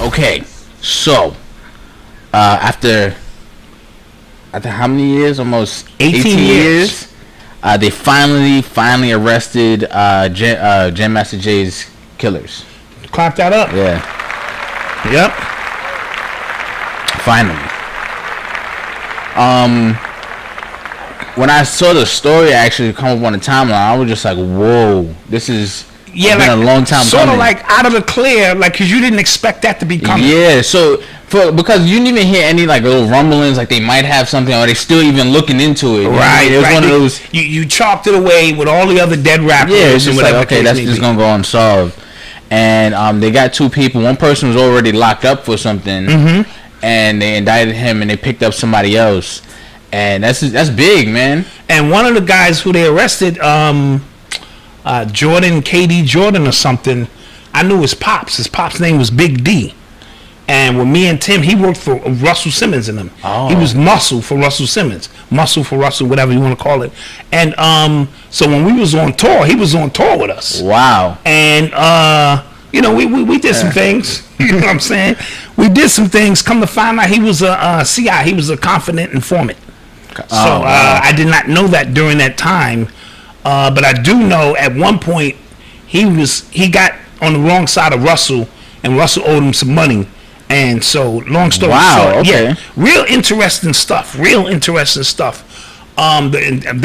Okay, so after how many years? Almost 18 years. They finally arrested Jam Master Jay's killers. Clap that up. Yeah. Yep. Finally. When I saw the story actually come up on the timeline, I was just like, "Whoa, this is been a long time sort coming." of like out of the clear, like because you didn't expect that to be coming. Yeah, so because you didn't even hear any like little rumblings, like they might have something, or they still even looking into it. Right, it was one of those. You chopped it away with all the other dead rappers. Yeah, it's just like, okay, that's just gonna go unsolved. And they got two people. One person was already locked up for something, and they indicted him, and they picked up somebody else. And that's big, man. And one of the guys who they arrested, Jordan, KD Jordan or something, I knew his pops. His pop's name was Big D. And with me and Tim, he worked for Russell Simmons and them. Oh. He was muscle for Russell Simmons. Muscle for Russell, whatever you want to call it. And so when we was on tour, he was on tour with us. Wow. And, we did some things. You know what I'm saying? We did some things. Come to find out he was a CI. He was a confident informant. So I did not know that during that time, but I do know at one point he got on the wrong side of Russell, and Russell owed him some money, and so long story short, okay. Real interesting stuff. The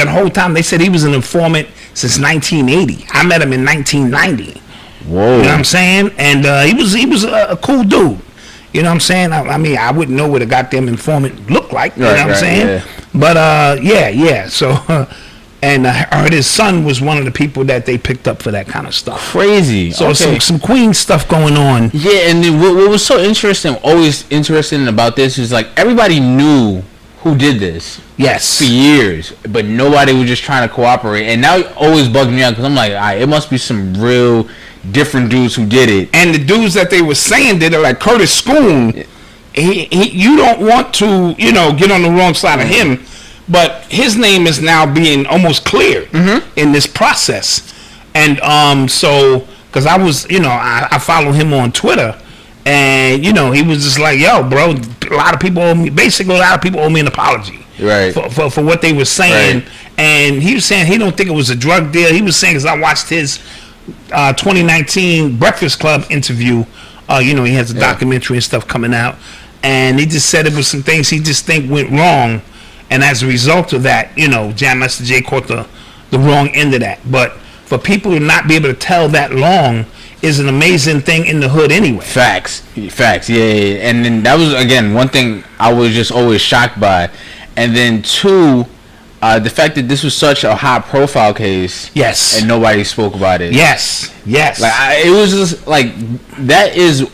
whole time they said he was an informant since 1980. I met him in 1990. Whoa, you know what I'm saying? And he was a cool dude. You know what I'm saying? I mean, I wouldn't know what a goddamn informant looked like. You know what I'm saying? Yeah. But yeah. So, and I heard his son was one of the people that they picked up for that kind of stuff. Crazy. So okay. some Queen stuff going on. Yeah, and then what was so always interesting about this is like everybody knew who did this. Yes. For years, but nobody was just trying to cooperate, and now it always bugged me out because I'm like, all right, it must be some real different dudes who did it. And the dudes that they were saying did it, like Curtis Schoon. You don't want to, get on the wrong side of him, but his name is now being almost cleared in this process. And so, because I was, I follow him on Twitter, and he was just like, yo, bro, a lot of people owe me an apology, right, for what they were saying. Right. And he was saying he don't think it was a drug deal. He was saying, because I watched his 2019 Breakfast Club interview. He has a documentary and stuff coming out, and he just said it was some things he just think went wrong, and as a result of that, Jam Master Jay caught the wrong end of that. But for people to not be able to tell that long is an amazing thing in the hood anyway. Facts, yeah. And then that was again one thing I was just always shocked by, and then two. The fact that this was such a high profile case, yes, and nobody spoke about it, yes. Like it was just like that is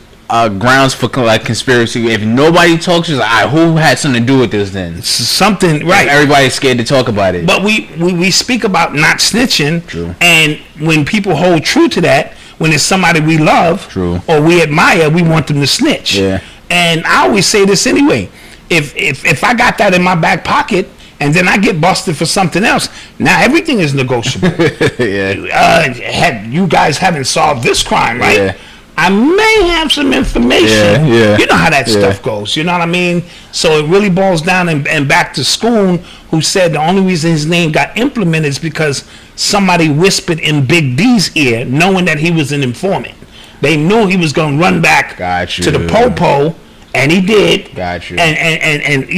grounds for like conspiracy. If nobody talks, it's like, who had something to do with this? Then something, right? Like, everybody's scared to talk about it. But we speak about not snitching, true. And when people hold true to that, when it's somebody we love, true, or we admire, we want them to snitch. Yeah. And I always say this anyway: if I got that in my back pocket, and then I get busted for something else, now everything is negotiable. Yeah. Had you guys haven't solved this crime, right? Yeah. I may have some information. Yeah. You know how that stuff goes. You know what I mean? So it really boils down and back to Schoon, who said the only reason his name got implemented is because somebody whispered in Big D's ear, knowing that he was an informant. They knew he was going to run back to the Popo. And he did. Got you. And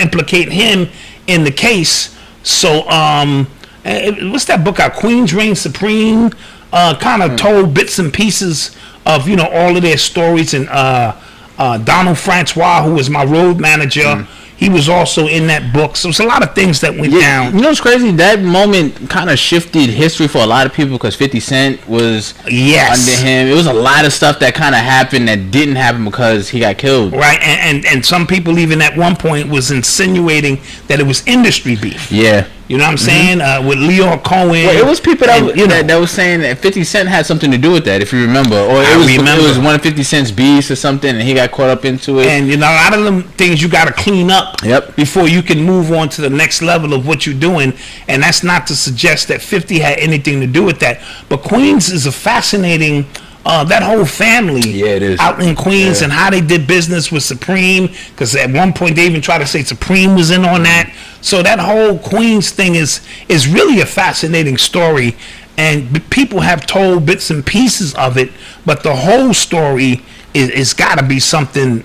implicate him in the case. So what's that book out? Queens Reign Supreme. Kind of told bits and pieces of all of their stories. And Donald Francois, who was my road manager, he was also in that book. So it's a lot of things that went down. You know what's crazy? That moment kind of shifted history for a lot of people because 50 Cent was under him. It was a lot of stuff that kind of happened that didn't happen because he got killed. Right, and some people even at one point was insinuating that it was industry beef. Yeah. You know what I'm saying? With Leo Cohen. Well, it was people that was saying that 50 Cent had something to do with that, if you remember. Or it was one of 50 Cent's beats or something, and he got caught up into it. And a lot of them things you got to clean up before you can move on to the next level of what you're doing. And that's not to suggest that 50 had anything to do with that. But Queens is a fascinating that whole family it is. out in Queens and how they did business with Supreme, because at one point they even tried to say Supreme was in on that. So that whole Queens thing is really a fascinating story, and people have told bits and pieces of it, but the whole story is got to be something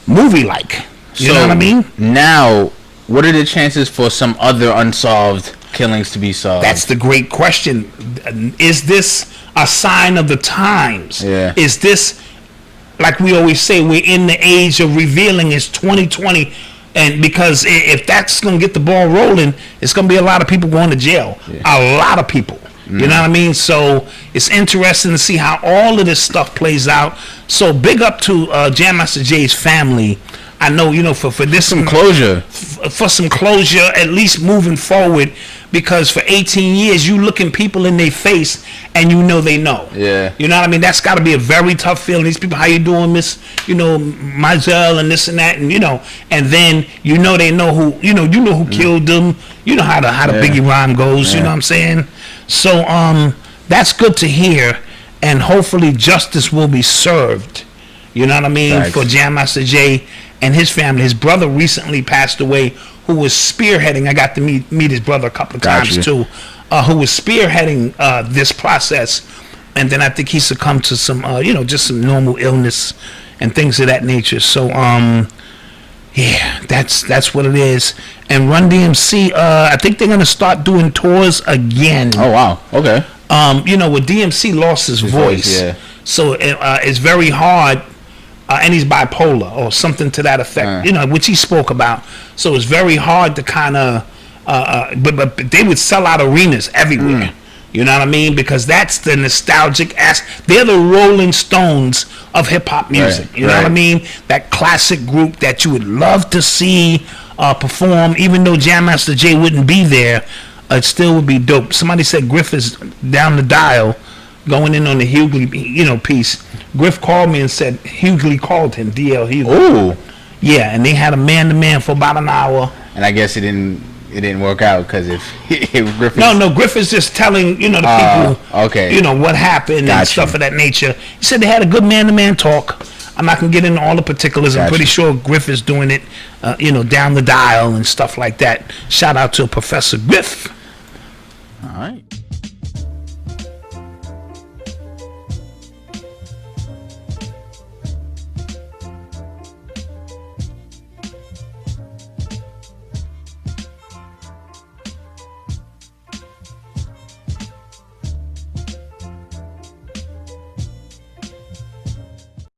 movie-like. You know what I mean? Now, what are the chances for some other unsolved killings to be solved? That's the great question. Is this a sign of the times? Yeah. Is this, like we always say, we're in the age of revealing? It's 2020, and because if that's going to get the ball rolling, it's going to be a lot of people going to jail. A lot of people. You know what I mean? So it's interesting to see how all of this stuff plays out. So big up to Jam Master Jay's family. I know, for this some closure, for some closure, at least moving forward, because for 18 years you looking people in their face and they know. Yeah. You know what I mean? That's got to be a very tough feeling. These people, how you doing, Miss? Mizell and this and that, and and then they know who who killed them. You know how the Biggie rhyme goes. You know what I'm saying? So that's good to hear, and hopefully justice will be served. You know what I mean? Thanks. For Jam Master Jay and his family. His brother recently passed away, who was spearheading. I got to meet his brother a couple of times too, who was spearheading this process, and then I think he succumbed to some, just some normal illness and things of that nature. So, that's what it is. And Run DMC, I think they're gonna start doing tours again. Oh wow, okay. With DMC lost his voice, so it's very hard. And he's bipolar or something to that effect, which he spoke about. So it's very hard to kind of, but they would sell out arenas everywhere. You know what I mean? Because that's the nostalgic they're the Rolling Stones of hip hop music. Right, you know what I mean? That classic group that you would love to see perform, even though Jam Master Jay wouldn't be there, it still would be dope. Somebody said Griff is down the dial, going in on the Hughley, piece. Griff called me and said Hughley called him, DL Hughley. Ooh. Yeah, and they had a man-to-man for about an hour. And I guess it didn't work out because if Griff. No, Griff is just telling the people, okay, what happened and stuff of that nature. He said they had a good man-to-man talk. I'm not gonna get into all the particulars. I'm pretty sure Griff is doing it, down the dial and stuff like that. Shout out to Professor Griff. All right.